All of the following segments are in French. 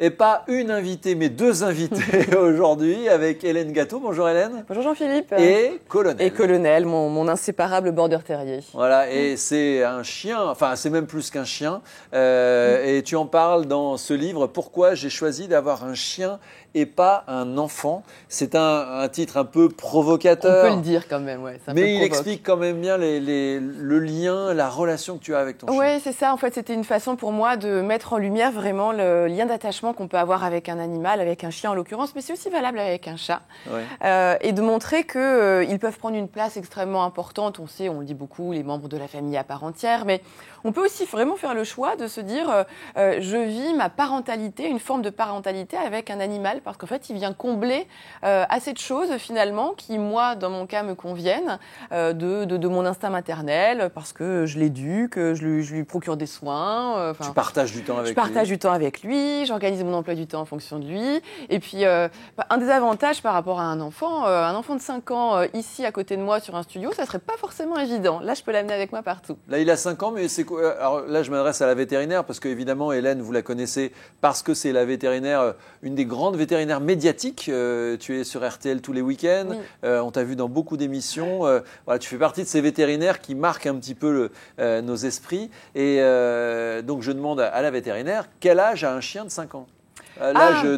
Et pas une invitée, mais deux invités aujourd'hui avec Hélène Gâteau. Bonjour Hélène. Bonjour Jean-Philippe. Et Colonel. Et Colonel, mon inséparable border terrier. Voilà, et c'est un chien, enfin c'est même plus qu'un chien. Et tu en parles dans ce livre, Pourquoi j'ai choisi d'avoir un chien et pas un enfant. C'est un titre un peu provocateur. On peut le dire quand même, ouais. Mais il explique quand même bien le lien, la relation que tu as avec ton chien. Oui, c'est ça. En fait, c'était une façon pour moi de mettre en lumière vraiment le lien d'attachement qu'on peut avoir avec un animal, avec un chien en l'occurrence, mais c'est aussi valable avec un chat. Ouais. Et de montrer qu'ils peuvent prendre une place extrêmement importante. On sait, on le dit beaucoup, les membres de la famille à part entière, mais on peut aussi vraiment faire le choix de se dire je vis ma parentalité, une forme de parentalité avec un animal, parce qu'en fait, il vient combler assez de choses finalement qui, moi, dans mon cas, me conviennent, de mon instinct maternel, parce que je l'éduque, je lui procure des soins. Tu partages du temps avec lui. Je partage du temps avec lui, j'organise mon emploi du temps en fonction de lui. Et puis, un des avantages par rapport à un enfant de 5 ans ici à côté de moi sur un studio, ça serait pas forcément évident. Là, je peux l'amener avec moi partout. Là, il a 5 ans, mais c'est quoi? Alors là, je m'adresse à la vétérinaire parce qu'évidemment, Hélène, vous la connaissez parce que c'est la vétérinaire, une des grandes vétérinaires médiatiques. Tu es sur RTL tous les week-ends. Oui. On t'a vu dans beaucoup d'émissions. Voilà, tu fais partie de ces vétérinaires qui marquent un petit peu nos esprits. Et donc, je demande à la vétérinaire, quel âge a un chien de 5 ans? L'âge de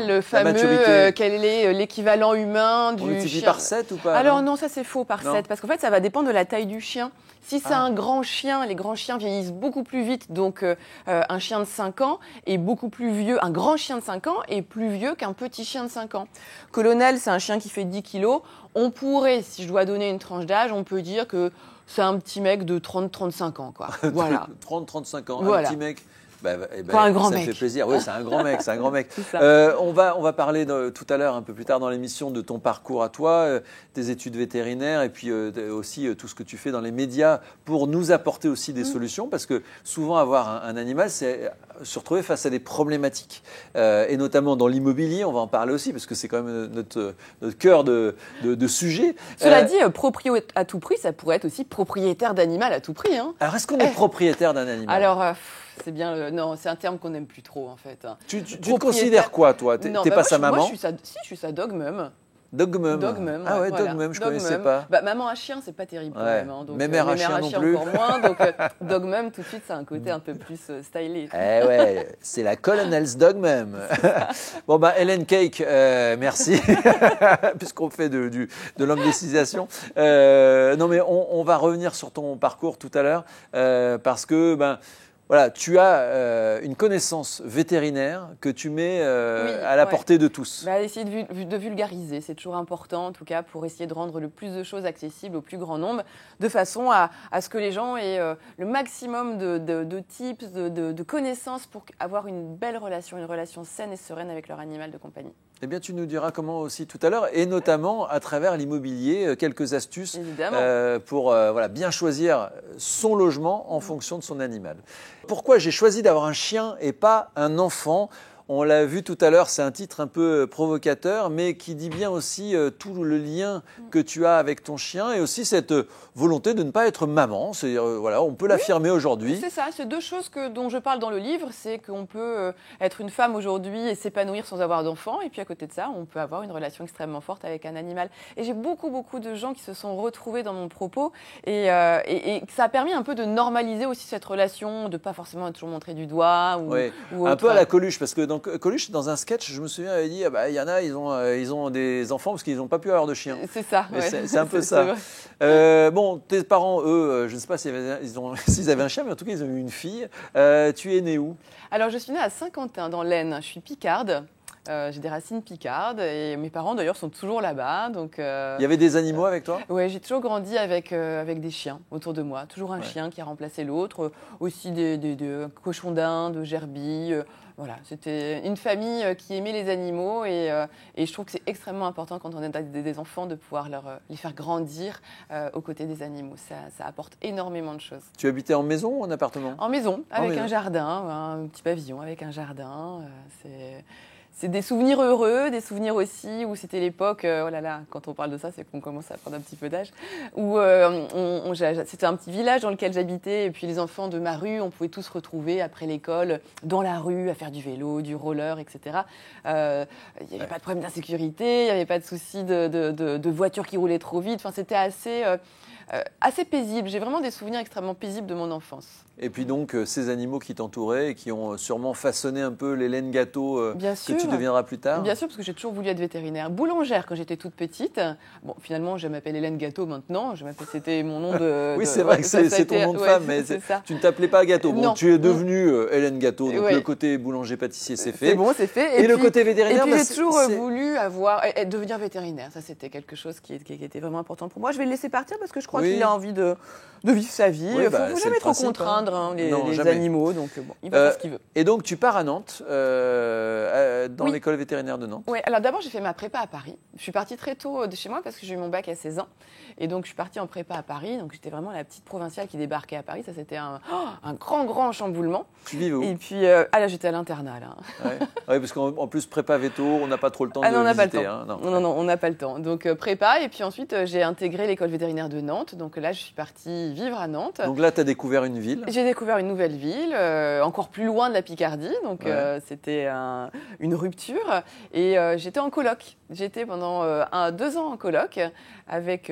le fameux, quel est l'équivalent humain du chien? On multiplie par 7 ou pas? Alors non, ça c'est faux, par 7, parce qu'en fait ça va dépendre de la taille du chien. Si c'est un grand chien, les grands chiens vieillissent beaucoup plus vite, donc un chien de 5 ans est beaucoup plus vieux, un grand chien de 5 ans est plus vieux qu'un petit chien de 5 ans. Colonel, c'est un chien qui fait 10 kilos. On pourrait, si je dois donner une tranche d'âge, on peut dire que c'est un petit mec de 30-35 ans, quoi. Voilà. 30-35 ans, voilà. Un petit mec. Pas un grand ça mec. me fait plaisir. Oui, c'est un grand mec, c'est un grand mec. On va parler tout à l'heure, un peu plus tard dans l'émission, de ton parcours à toi, tes études vétérinaires et puis aussi tout ce que tu fais dans les médias pour nous apporter aussi des solutions, parce que souvent avoir un animal, c'est se retrouver face à des problématiques et notamment dans l'immobilier. On va en parler aussi parce que c'est quand même notre cœur de sujet. Cela dit, proprio à tout prix, ça pourrait être aussi propriétaire d'animal à tout prix. Hein. Alors, est-ce qu'on est propriétaire d'un animal? Alors, c'est bien. Non, c'est un terme qu'on n'aime plus trop en fait. Tu te considères quoi, toi? T'es pas sa maman? Moi, je suis sa dog mum. Dog mum. Ah ouais, voilà. Dog mum, je ne connaissais pas. Maman à chien, c'est pas terrible quand même. Hein, donc, mère à chien non plus. Encore moins. Donc, dog mum, tout de suite, ça a un côté un peu plus stylé. Eh ouais, c'est la Colonel's Dog Mum. Bon, Hélène Cake, merci, puisqu'on fait de l'anglicisation. Non, mais on va revenir sur ton parcours tout à l'heure, parce que, voilà, tu as une connaissance vétérinaire que tu mets à la portée de tous. Essayer de vulgariser, c'est toujours important, en tout cas, pour essayer de rendre le plus de choses accessibles au plus grand nombre, de façon à ce que les gens aient le maximum de tips, de connaissances pour avoir une belle relation, une relation saine et sereine avec leur animal de compagnie. Eh bien, tu nous diras comment aussi tout à l'heure, et notamment à travers l'immobilier, quelques astuces pour bien choisir son logement en fonction de son animal. Pourquoi j'ai choisi d'avoir un chien et pas un enfant ? On l'a vu tout à l'heure, c'est un titre un peu provocateur, mais qui dit bien aussi tout le lien que tu as avec ton chien et aussi cette volonté de ne pas être maman. On peut l'affirmer aujourd'hui. C'est ça, c'est deux choses dont je parle dans le livre. C'est qu'on peut être une femme aujourd'hui et s'épanouir sans avoir d'enfant. Et puis à côté de ça, on peut avoir une relation extrêmement forte avec un animal. Et j'ai beaucoup de gens qui se sont retrouvés dans mon propos. Et ça a permis un peu de normaliser aussi cette relation, de ne pas forcément toujours montrer du doigt. Ou un peu à la Coluche, parce que Coluche, dans un sketch, je me souviens, avait dit il y en a, ils ont des enfants parce qu'ils n'ont pas pu avoir de chien. C'est ça. C'est un peu ça. Tes parents, eux, je ne sais pas s'ils avaient un chien, mais en tout cas, ils ont eu une fille. Tu es née où? Alors, je suis née à Saint-Quentin, dans l'Aisne. Je suis picarde. J'ai des racines picardes et mes parents d'ailleurs sont toujours là-bas. Donc, il y avait des animaux avec toi? Oui, j'ai toujours grandi avec des chiens autour de moi. Toujours un chien qui a remplacé l'autre. Aussi des cochons d'Inde, gerbilles. Voilà, c'était une famille qui aimait les animaux et je trouve que c'est extrêmement important quand on a des enfants de pouvoir les faire grandir aux côtés des animaux. Ça apporte énormément de choses. Tu habitais en maison ou en appartement? En maison, avec un jardin, un petit pavillon avec un jardin. c'est des souvenirs heureux, des souvenirs aussi où c'était l'époque, oh là là, quand on parle de ça, c'est qu'on commence à prendre un petit peu d'âge, où c'était un petit village dans lequel j'habitais, et puis les enfants de ma rue, on pouvait tous se retrouver après l'école, dans la rue, à faire du vélo, du roller, etc. Il n'y avait pas de problème d'insécurité, il n'y avait pas de souci de voitures qui roulaient trop vite, enfin, c'était assez paisible. J'ai vraiment des souvenirs extrêmement paisibles de mon enfance. Et puis donc, ces animaux qui t'entouraient et qui ont sûrement façonné un peu l'Hélène Gâteau que tu deviendras plus tard. Bien sûr, parce que j'ai toujours voulu être vétérinaire. Boulangère quand j'étais toute petite. Bon, finalement, je m'appelle Hélène Gâteau maintenant. C'était mon nom de... oui, c'est vrai que c'est ton nom de femme, mais tu ne t'appelais pas Gâteau. Bon, non. Tu es devenue Hélène Gâteau, donc le côté boulanger-pâtissier, c'est fait. C'est bon, c'est fait. Et puis, le côté vétérinaire... Et puis, j'ai toujours voulu devenir vétérinaire. Ça, c'était quelque chose qui était vraiment important pour moi. Je vais le laisser partir parce que je crois qu'il a envie de vivre sa vie. Il ne faut jamais trop contraindre les animaux, donc bon, il va faire ce qu'il veut. Et donc tu pars à Nantes, dans l'école vétérinaire de Nantes. Oui, alors d'abord j'ai fait ma prépa à Paris. Je suis partie très tôt de chez moi parce que j'ai eu mon bac à 16 ans. Et donc je suis partie en prépa à Paris, donc j'étais vraiment la petite provinciale qui débarquait à Paris. Ça c'était un grand chamboulement. Tu vivais où? Et puis là j'étais à l'internat là. Ouais, parce qu'en plus prépa veto, on n'a pas trop le temps de visiter. On n'a pas le temps. Non, on n'a pas le temps. Donc prépa, et puis ensuite j'ai intégré l'école vétérinaire de Nantes. Donc là je suis partie vivre à Nantes. Donc là tu as découvert une ville. J'ai découvert une nouvelle ville, encore plus loin de la Picardie, donc c'était une rupture. Et j'étais en coloc. J'étais pendant 2 ans en coloc avec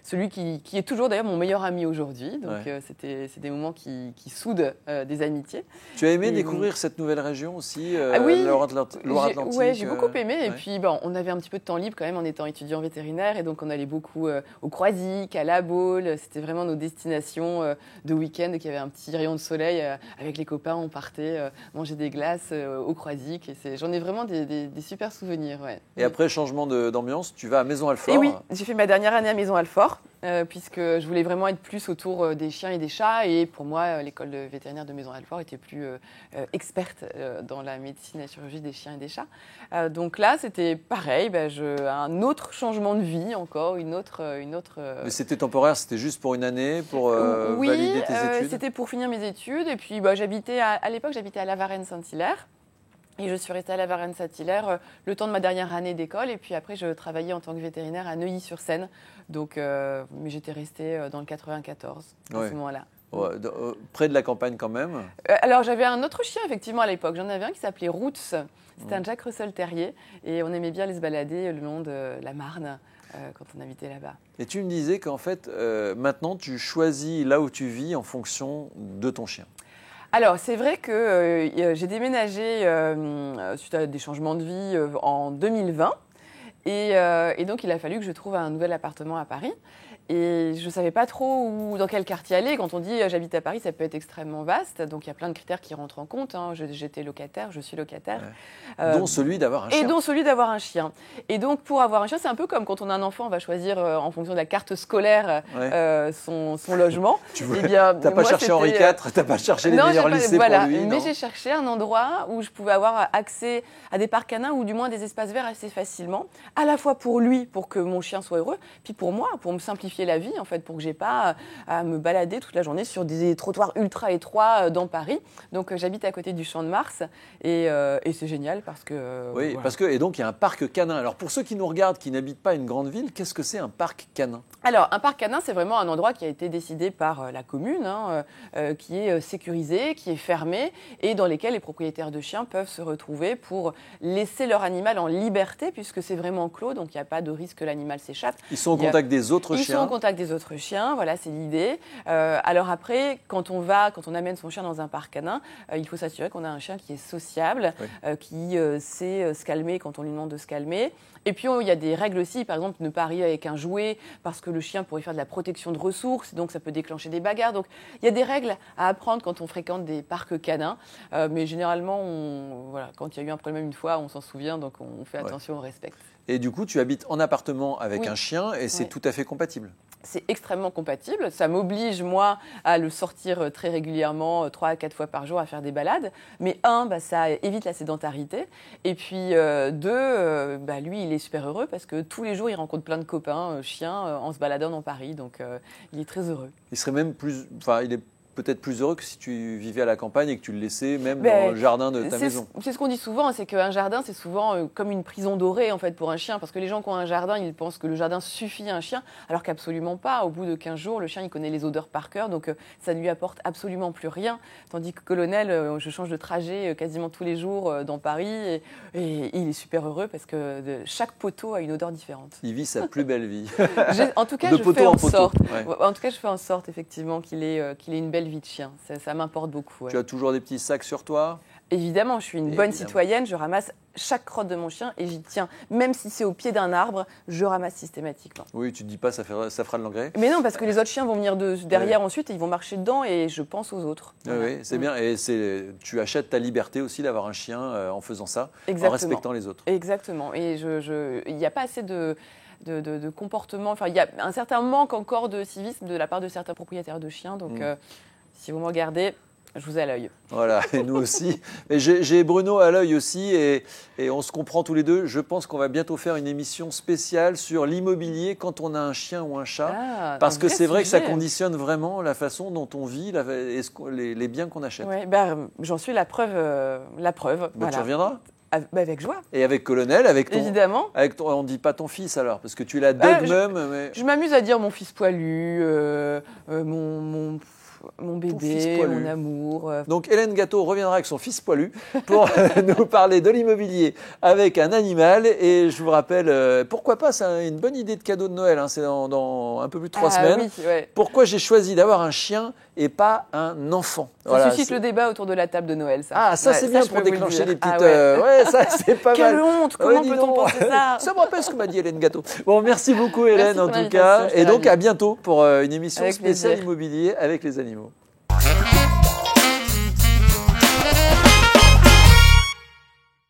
celui qui est toujours d'ailleurs mon meilleur ami aujourd'hui. Donc c'est des moments qui soudent des amitiés. Tu as aimé découvrir cette nouvelle région aussi, oui, Loire-Atlantique? Oui, j'ai beaucoup aimé. Et puis bon, on avait un petit peu de temps libre quand même en étant étudiant vétérinaire, et donc on allait beaucoup au Croisic, à La Baule. C'était vraiment nos destinations de week-end, qui avait un petit rayon de soleil. Avec les copains, on partait manger des glaces au Croisic. Et j'en ai vraiment des super souvenirs. Ouais. Et après, changement d'ambiance, tu vas à Maison-Alfort. Et oui, j'ai fait ma dernière année à Maison-Alfort, puisque je voulais vraiment être plus autour des chiens et des chats. Et pour moi, l'école vétérinaire de Maison-Alfort était plus experte dans la médecine et la chirurgie des chiens et des chats. Donc là, c'était pareil, un autre changement de vie encore, une autre. Mais c'était temporaire, c'était juste pour une année, pour valider tes études? Oui, c'était pour finir mes études. Et puis, à l'époque, j'habitais à La Varenne-Saint-Hilaire. Et je suis restée à La Varenne-Saint-Hilaire le temps de ma dernière année d'école. Et puis après, je travaillais en tant que vétérinaire à Neuilly-sur-Seine. Donc, mais j'étais restée dans le 94 à ce moment-là. Ouais, près de la campagne quand même. Alors, j'avais un autre chien, effectivement, à l'époque. J'en avais un qui s'appelait Roots. C'était un Jack Russell Terrier. Et on aimait bien aller se balader le long de la Marne quand on habitait là-bas. Et tu me disais qu'en fait, maintenant, tu choisis là où tu vis en fonction de ton chien. Alors, c'est vrai que j'ai déménagé suite à des changements de vie en 2020. Et donc, il a fallu que je trouve un nouvel appartement à Paris. Et je ne savais pas trop dans quel quartier aller. Quand on dit j'habite à Paris, ça peut être extrêmement vaste. Donc il y a plein de critères qui rentrent en compte. J'étais locataire, je suis locataire. Dont celui d'avoir un chien. Et dont celui d'avoir un chien. Et donc pour avoir un chien, c'est un peu comme quand on a un enfant, on va choisir en fonction de la carte scolaire son logement. Tu n'as pas cherché Henri IV, tu n'as pas cherché les meilleurs lycées pour lui. Mais j'ai cherché un endroit où je pouvais avoir accès à des parcs canins ou du moins des espaces verts assez facilement. À la fois pour lui, pour que mon chien soit heureux, puis pour moi, pour me simplifier la vie, en fait, pour que j'ai pas à me balader toute la journée sur des trottoirs ultra étroits dans Paris. Donc j'habite à côté du Champ de Mars et c'est génial parce que... Oui, parce que, et donc il y a un parc canin. Alors pour ceux qui nous regardent, qui n'habitent pas une grande ville, qu'est-ce que c'est un parc canin? Alors un parc canin, c'est vraiment un endroit qui a été décidé par la commune, qui est sécurisé, qui est fermé et dans lesquels les propriétaires de chiens peuvent se retrouver pour laisser leur animal en liberté puisque c'est vraiment clos, donc il n'y a pas de risque que l'animal s'échappe. Ils sont au contact des autres chiens. Ils sont en contact des autres chiens, voilà, c'est l'idée. Alors après, quand on amène son chien dans un parc canin, il faut s'assurer qu'on a un chien qui est sociable, qui sait se calmer quand on lui demande de se calmer. Et puis, il y a des règles aussi, par exemple, ne pas arriver avec un jouet parce que le chien pourrait faire de la protection de ressources, donc ça peut déclencher des bagarres. Donc, il y a des règles à apprendre quand on fréquente des parcs canins. Mais généralement, quand il y a eu un problème une fois, on s'en souvient, donc on fait attention, on respecte. Et du coup, tu habites en appartement avec un chien et c'est tout à fait compatible. C'est extrêmement compatible. Ça m'oblige, moi, à le sortir très régulièrement, 3 à 4 fois par jour, à faire des balades. Mais ça évite la sédentarité. Et puis, 2, lui, il est super heureux parce que tous les jours, il rencontre plein de copains chiens en se baladant dans Paris. Donc, il est très heureux. Il serait même plus... Enfin, il est peut-être plus heureux que si tu vivais à la campagne et que tu le laissais même dans le jardin de ta maison. C'est ce qu'on dit souvent, c'est qu'un jardin, c'est souvent comme une prison dorée en fait pour un chien, parce que les gens qui ont un jardin, ils pensent que le jardin suffit à un chien, alors qu'absolument pas. Au bout de 15 jours, le chien, il connaît les odeurs par cœur, donc ça ne lui apporte absolument plus rien. Tandis que Colonel, je change de trajet quasiment tous les jours dans Paris, et il est super heureux parce que chaque poteau a une odeur différente. Il vit sa plus belle vie. En tout cas, je fais en sorte. Ouais. En tout cas, je fais en sorte effectivement qu'il ait une belle vie de chien. Ça m'importe beaucoup. Ouais. Tu as toujours des petits sacs sur toi? Évidemment, je suis une bonne citoyenne. Je ramasse chaque crotte de mon chien et j'y tiens. Même si c'est au pied d'un arbre, je ramasse systématiquement. Oui, tu ne dis pas ça fera de l'engrais. Mais non, parce que les autres chiens vont venir derrière ensuite et ils vont marcher dedans et je pense aux autres. Voilà. Oui, c'est bien. Et tu achètes ta liberté aussi d'avoir un chien en faisant ça, en respectant les autres. Exactement. Et il n'y a pas assez de comportement. Enfin, il y a un certain manque encore de civisme de la part de certains propriétaires de chiens. Donc, si vous me regardez, je vous ai à l'œil. Voilà, et nous aussi. Et j'ai Bruno à l'œil aussi, et on se comprend tous les deux. Je pense qu'on va bientôt faire une émission spéciale sur l'immobilier quand on a un chien ou un chat. Parce que c'est vrai que ça conditionne vraiment la façon dont on vit les biens qu'on achète. Oui, j'en suis la preuve. Voilà. Tu reviendras ? Avec joie. Et avec Colonel, avec ton... Évidemment. On ne dit pas ton fils alors, parce que tu l'as dog mum. Mais... Je m'amuse à dire mon fils poilu, mon bébé, mon amour. Donc Hélène Gâteau reviendra avec son fils poilu pour nous parler de l'immobilier avec un animal. Et je vous rappelle, pourquoi pas, c'est une bonne idée de cadeau de Noël, hein, c'est dans un peu plus de 3 semaines. Oui, ouais. Pourquoi j'ai choisi d'avoir un chien et pas un enfant? Ça suscite le débat autour de la table de Noël, ça. Ah, ça c'est bien pour déclencher des petites... ouais, ça c'est pas mal. Quelle honte, comment peut-on penser ça? Ça me rappelle ce que m'a dit Hélène Gâteau. Bon, merci beaucoup Hélène en tout cas. Et donc à bientôt pour une émission spéciale immobilier avec les animaux.